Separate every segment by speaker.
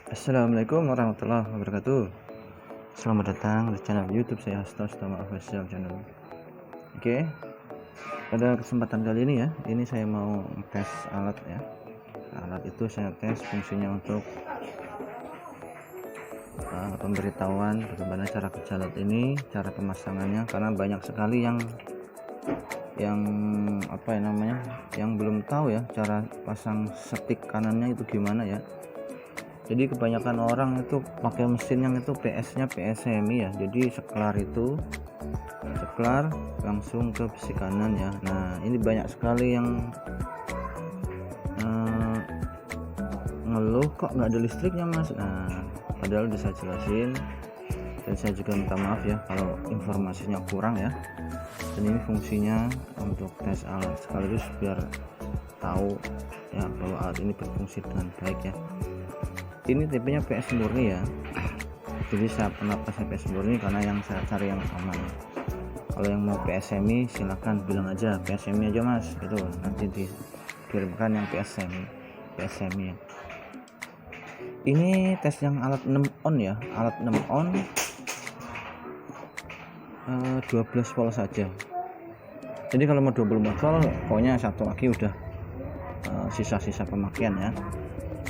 Speaker 1: Assalamualaikum warahmatullahi wabarakatuh. Selamat datang di channel YouTube saya Hasto Stoma Official Channel. Oke, pada kesempatan kali ini ya, ini saya mau tes alat ya. Alat itu saya tes fungsinya untuk pemberitahuan bagaimana cara kerja alat ini, cara pemasangannya, karena banyak sekali yang yang belum tahu ya cara pasang setik kanannya itu gimana ya. Jadi kebanyakan orang itu pakai mesin yang itu PS-nya PS semi ya. Jadi seklar langsung ke besi kanan ya. Nah, ini banyak sekali yang ngeluh kok nggak ada listriknya mas. Nah, padahal udah saya jelasin, dan saya juga minta maaf ya kalau informasinya kurang ya. Dan ini fungsinya untuk tes alat sekaligus biar tahu ya bahwa alat ini berfungsi dengan baik ya. Ini tipenya PS murni ya, jadi saya pernah pakai PS murni karena yang saya cari yang aman. Kalau yang mau PS semi silahkan bilang aja PS semi aja mas, itu nanti dikirimkan yang PS semi ya. Ini tes yang alat 6 on ya, alat 6 on 12 volt saja. Jadi kalau mau 24 volt pokoknya satu lagi udah sisa-sisa pemakaian ya,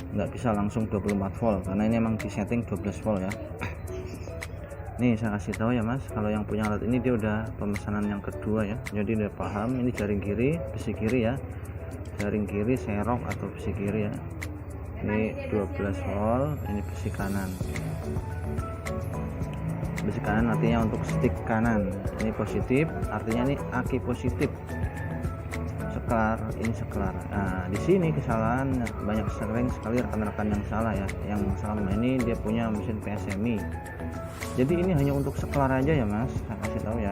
Speaker 1: nggak bisa langsung 24 volt karena ini emang disetting 12 volt ya. Nih saya kasih tahu ya mas, kalau yang punya alat ini dia udah pemesanan yang kedua ya, jadi udah paham. Ini jaring kiri, besi kiri ya, jaring kiri serok atau besi kiri ya. Ini 12 volt, ini besi kanan. Besi kanan artinya untuk stick kanan, ini positif artinya ini aki positif. Ini seklar. Nah, di sini kesalahan banyak, sering sekali rekan-rekan yang salah ya. Yang salah ini dia punya mesin PS semi. Jadi ini hanya untuk seklar aja ya mas, saya kasih tahu ya.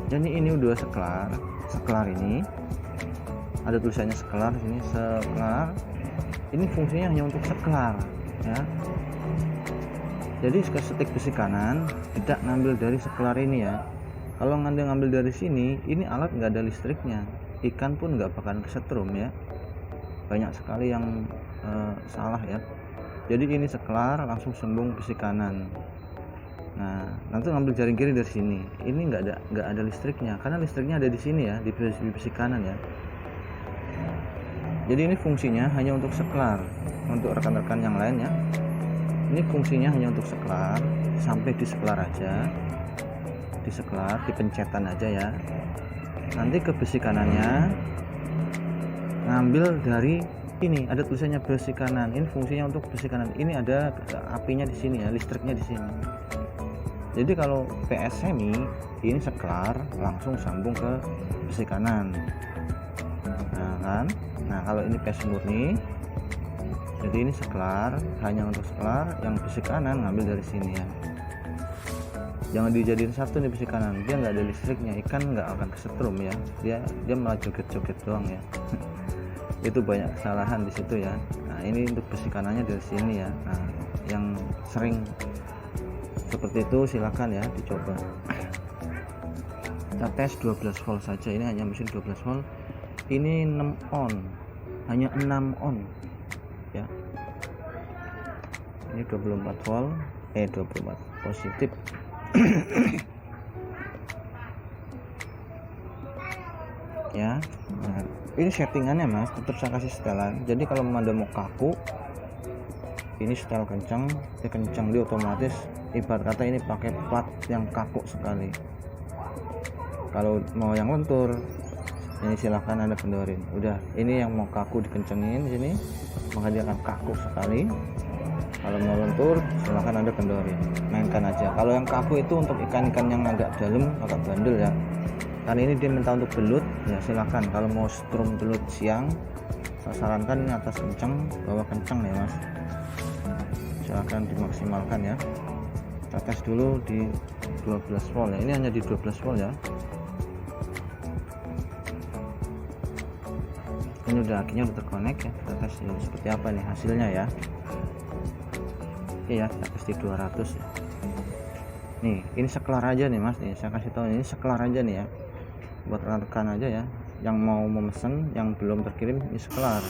Speaker 1: Jadi ini udah seklar ini ada tulisannya seklar sini, seklar. Ini fungsinya hanya untuk seklar ya. Jadi setik besi kanan tidak ngambil dari seklar ini ya. Kalau ngambil dari sini, ini alat nggak ada listriknya, ikan pun nggak bakalan kesetrum ya. Banyak sekali yang salah ya. Jadi ini seklar langsung sambung besi kanan. Nah, nanti ngambil jaring kiri dari sini. Ini nggak ada listriknya, karena listriknya ada di sini ya, di besi kanan ya. Jadi ini fungsinya hanya untuk seklar. Untuk rekan-rekan yang lain ya, ini fungsinya hanya untuk seklar, sampai di seklar aja. Di seklar, di pencetan aja ya. Nanti ke besi kanannya ngambil dari ini, ada tulisannya besi kanan. Ini fungsinya untuk besi kanan. Ini ada apinya di sini ya, listriknya di sini. Jadi kalau PS semi ini seklar langsung sambung ke besi kanan. Nah kan, nah kalau ini PS murni, jadi ini seklar hanya untuk seklar, yang besi kanan ngambil dari sini ya. Jangan dijadiin satu nih besi kanan, dia nggak ada listriknya, ikan nggak akan kesetrum ya, dia malah joget-joget doang ya. Itu banyak kesalahan di situ ya. Nah ini untuk besi kanannya dari sini ya. Nah yang sering seperti itu silakan ya dicoba. Kita tes 12 volt saja, ini hanya mesin 12 volt, ini 6 on, hanya 6 on ya. Ini 24 volt 24 positif. Ya, nah, ini settingannya mas, tetap saya kasih setelan. Jadi kalau Anda mau kaku, ini setel kencang, dia otomatis ibarat kata ini pakai plat yang kaku sekali. Kalau mau yang lentur, ini silahkan Anda kendorin. Udah, ini yang mau kaku dikencengin di sini, maka dia akan kaku sekali. Kalau mau lentur silahkan Anda kendorin, mainkan aja. Kalau yang kaku itu untuk ikan-ikan yang agak dalam, agak bandel ya, karena ini dia minta untuk belut ya. Silahkan kalau mau strum belut siang, saya sarankan ini atas kencang, bawah kencang ya mas. Silahkan dimaksimalkan ya. Kita tes dulu di 12 volt ya, ini hanya di 12 volt ya. Ini udah akhirnya udah terkonek ya. Kita tes ya, seperti apa nih hasilnya ya. Iya, kita tes di 200 ya. Nih ini seklar aja nih mas, nih saya kasih tahu, ini seklar aja nih ya, buat rekan aja ya yang mau memesan, yang belum terkirim, ini seklar.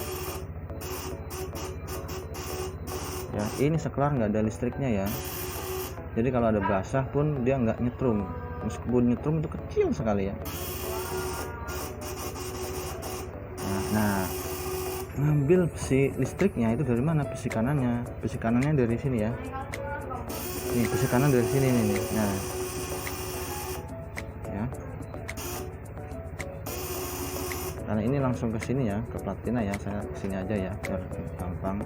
Speaker 1: ya. Ini seklar nggak ada listriknya ya, jadi kalau ada basah pun dia nggak nyetrum, meskipun nyetrum itu kecil sekali ya. Nah, ngambil besi listriknya itu dari mana? Besi kanannya dari sini ya, nih besi kanan dari sini nih. Nah ya, karena ini langsung ke sini ya, ke platina ya, saya kesini aja ya biar gampang.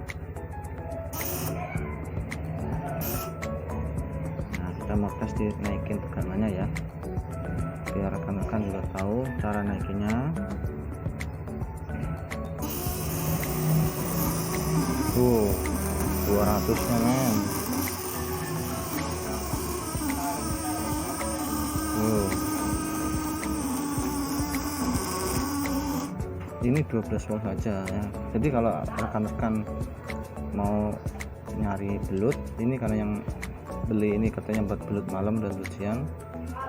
Speaker 1: Nah, kita mau tes dinaikin tegangannya ya, biar rekan-rekan juga tahu cara naikinnya. Tuh 200 nya men. Ini 12 volt saja ya. Jadi kalau rekan-rekan mau nyari belut, ini karena yang beli ini katanya buat belut malam dan belut siang.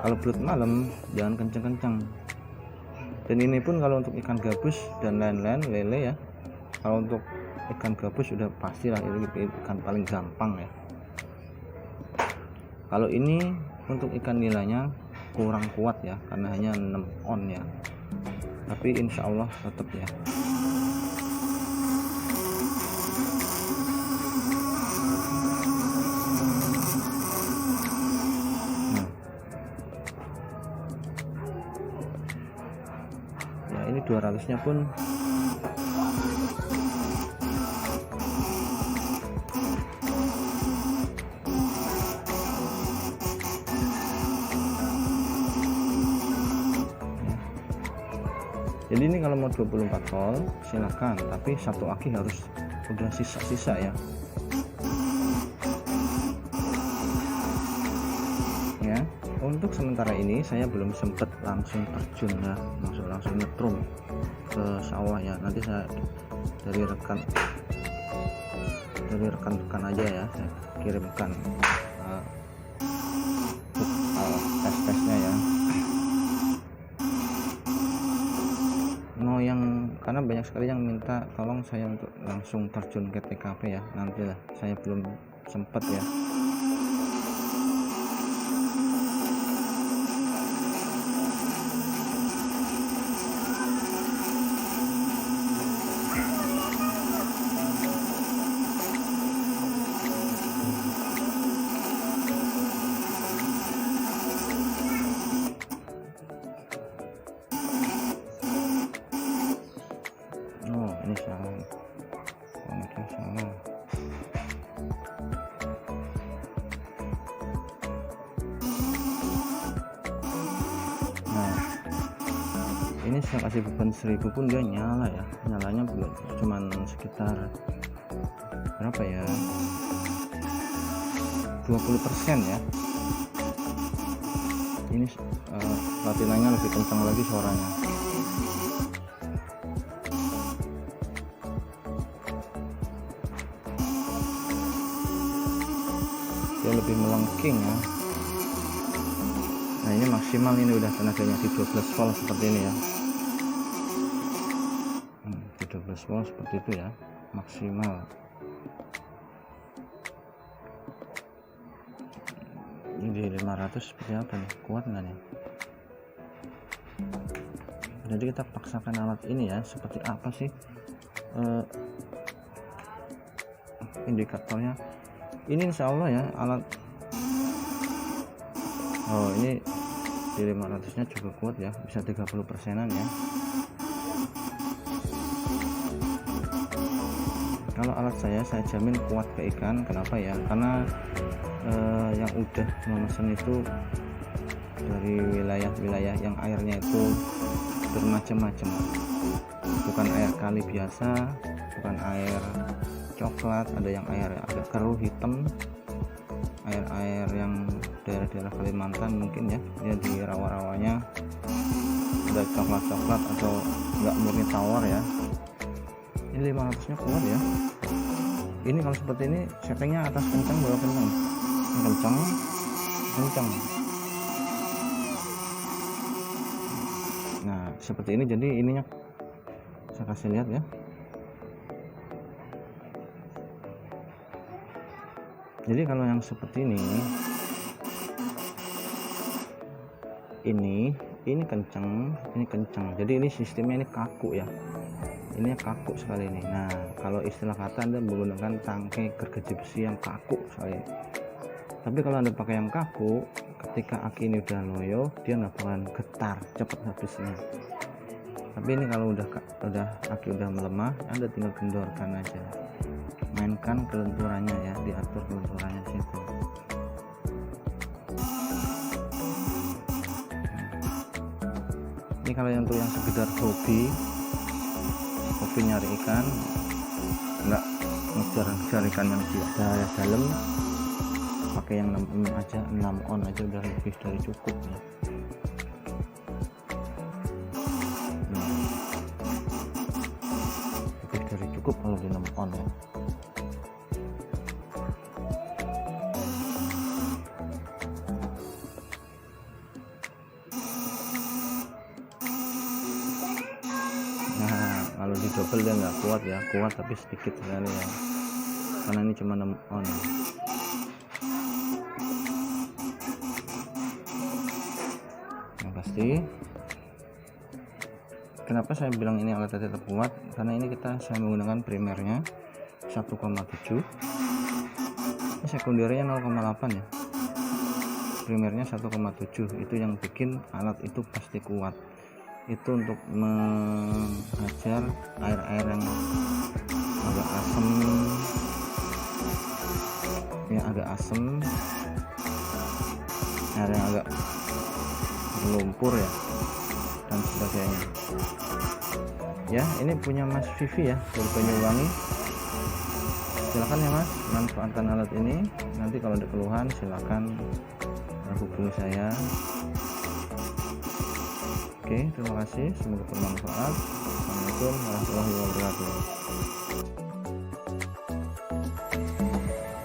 Speaker 1: Kalau belut malam jangan kenceng-kenceng. Dan ini pun kalau untuk ikan gabus dan lain-lain, lele ya. Kalau untuk ikan gabus sudah pastilah ini ikan paling gampang ya. Kalau ini untuk ikan nilainya kurang kuat ya, karena hanya 6 on ya, tapi insya Allah tetap ya. Nah ya, ini 200 nya pun jadi ini kalau mau 24 volt silakan, tapi satu aki harus udah sisa-sisa ya. Ya, untuk sementara ini saya belum sempat langsung terjun ya, langsung nyetrum ke sawah ya. Nanti saya dari rekan-rekan aja ya, saya kirimkan tes-tesnya ya. Karena banyak sekali yang minta tolong saya untuk langsung terjun ke TKP ya, nantilah, saya belum sempat ya. Ini salah, koneknya salah. Nah, ini saya kasih beban 1000 pun dia nyala ya, nyalanya cuman sekitar berapa ya, 20% ya. Ini platinanya lebih kencang lagi suaranya. Dia lebih melengking ya. Nah ini maksimal, ini udah tenaganya di 12 volt seperti ini ya. Di 12 volt seperti itu ya, maksimal. Ini di 500 seperti apa nih, kuat nggak nih? Jadi kita paksakan alat ini ya, seperti apa sih indikatornya. Ini insya Allah ya alat, ini di 500 nya juga kuat ya, bisa 30%an ya. Kalau alat saya jamin kuat ke ikan. Kenapa ya? Karena yang udah memesan itu dari wilayah-wilayah yang airnya itu bermacam-macam, bukan air kali biasa, bukan air coklat, ada yang air agak keruh hitam, air yang daerah-daerah Kalimantan mungkin ya, dia di rawa-rawanya ada coklat-coklat atau enggak murni tawar ya. Ini 500 nya kuat ya. Ini kalau seperti ini settingnya atas kencang, bawah kencang, kencang. Nah seperti ini, jadi ininya saya kasih lihat ya. Jadi kalau yang seperti ini kencang, jadi ini sistemnya ini kaku ya, ini kaku sekali ini. Nah kalau istilah kata Anda menggunakan tangkai gergaji besi yang kaku sekali. Tapi kalau Anda pakai yang kaku, ketika aki ini udah loyo, dia nggak bakalan getar, cepat habisnya. Tapi ini kalau udah aki udah melemah, Anda tinggal kendorkan aja, mainkan kelenturannya ya, diatur kelenturannya di situ. Ini kalau yang untuk yang sekedar hobi nyari ikan, nggak ngejar ikan yang di dalam, pakai yang 6 aja, 6 on aja udah lebih dari cukup ya. Lebih dari cukup kalau di 6 on ya. Nah kalau di double dia nggak kuat ya, kuat tapi sedikit sekali ya, karena ini cuma 6 on. Yang pasti kenapa saya bilang ini alat tetap kuat, karena ini saya menggunakan primernya 1,7, ini sekundernya 0,8 ya, primernya 1,7, itu yang bikin alat itu pasti kuat. Itu untuk menghajar air-air yang agak asam ya, air yang agak berlumpur ya, dan sebagainya ya. Ini punya Mas Vivi ya dari Banyuwangi, silakan ya Mas, manfaatkan alat ini. Nanti kalau ada keluhan silakan hubungi saya. Oke, terima kasih, semoga bermanfaat. Assalamualaikum warahmatullahi wabarakatuh.